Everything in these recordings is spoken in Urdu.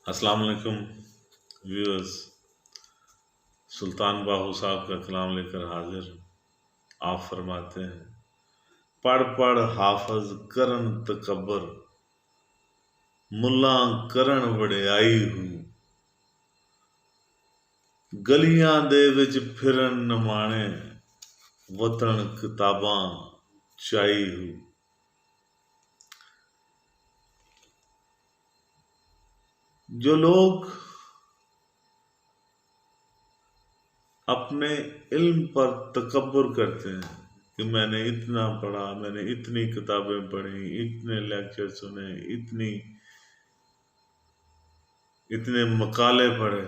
السلام علیکم ویورز، سلطان باہو صاحب کا کلام لے کر حاضر ہوں۔ آپ فرماتے ہیں، پڑھ پڑھ حافظ کرن تکبر، ملاں کرن وڈیائی ہوں، گلیاں دے وچ پھرن نمانے، وطن کتاباں چائی ہوں۔ جو لوگ اپنے علم پر تکبر کرتے ہیں کہ میں نے اتنا پڑھا، میں نے اتنی کتابیں پڑھی، اتنے لیکچر سنے، اتنے مقالے پڑھے،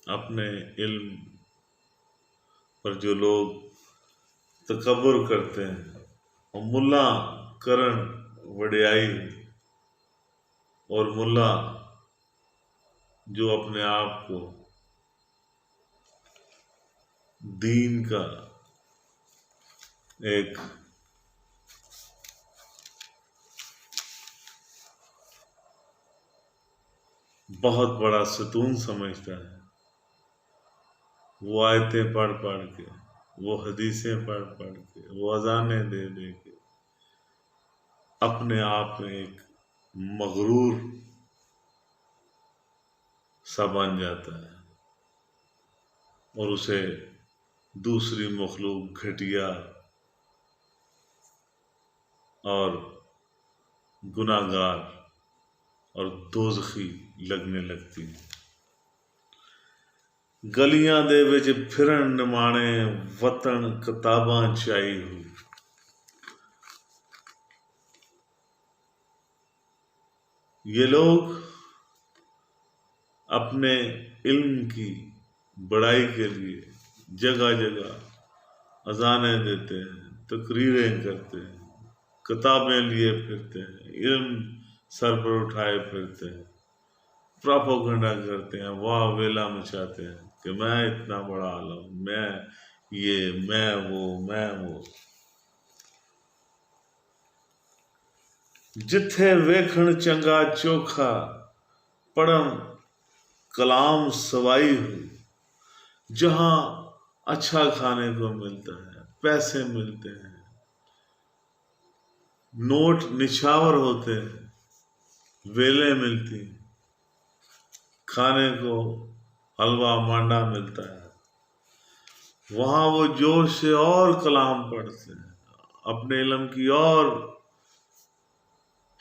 اپنے علم پر جو لوگ تکبر کرتے ہیں اور ملا کرن وڈیائی، اور ملا جو اپنے آپ کو دین کا ایک بہت بڑا ستون سمجھتا ہے، وہ آیتیں پڑھ پڑھ کے، وہ حدیثیں پڑھ پڑھ کے، وہ اذانیں دے دے کے اپنے آپ میں ایک مغرور سا بن جاتا ہے، اور اسے دوسری مخلوق گھٹیا اور گناہگار اور دوزخی لگنے لگتی ہے۔ گلیاں دے وچ پھرن نمانے، وطن کتاباں چائی ہوئی۔ یہ لوگ اپنے علم کی بڑائی کے لیے جگہ جگہ اذانیں دیتے ہیں، تقریریں کرتے ہیں، کتابیں لیے پھرتے ہیں، علم سر پر اٹھائے پھرتے ہیں، پراپوگنڈا کرتے ہیں، واہ ویلا مچاتے ہیں کہ میں اتنا بڑا عالم، میں یہ، میں وہ۔ جتھے ویکھن چنگا چوکھا، پڑھن کلام سوائی ہو، جہاں اچھا کھانے کو ملتا ہے، پیسے ملتے ہیں، نوٹ نچھاور ہوتے ہیں، ویلیں ملتی ہیں، کھانے کو حلوہ مانڈا ملتا ہے، وہاں وہ جوش سے اور کلام پڑھتے ہیں، اپنے علم کی اور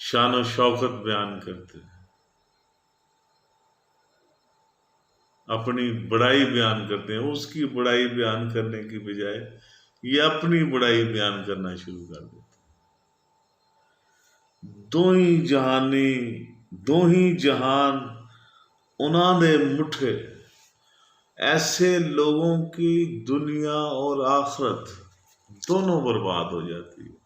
شان و شوکت بیان کرتے ہیں، اپنی بڑائی بیان کرتے ہیں۔ اس کی بڑائی بیان کرنے کی بجائے یہ اپنی بڑائی بیان کرنا شروع کر دیتے ہیں۔ دو ہی جہان انہاں دے مٹھے، ایسے لوگوں کی دنیا اور آخرت دونوں برباد ہو جاتی ہے،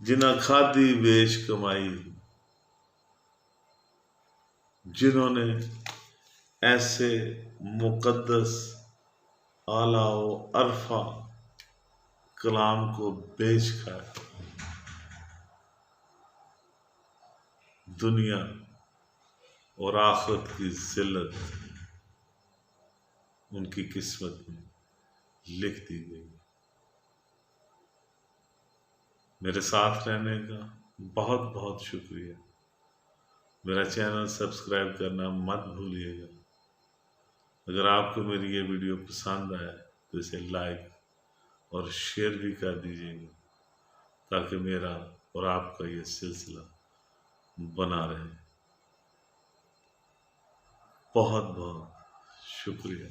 جنہاں کھادی بیش کمائی، جنہوں نے ایسے مقدس اعلیٰ و عرفہ کلام کو بیچ کر دنیا اور آخرت کی ذلت ان کی قسمت میں لکھ دی گئی۔ میرے ساتھ رہنے کا بہت بہت شکریہ۔ میرا چینل سبسکرائب کرنا مت بھولیے گا۔ اگر آپ کو میری یہ ویڈیو پسند آئے تو اسے لائک اور شیئر بھی کر دیجیے گا، تاکہ میرا اور آپ کا یہ سلسلہ بنا رہے۔ بہت بہت شکریہ۔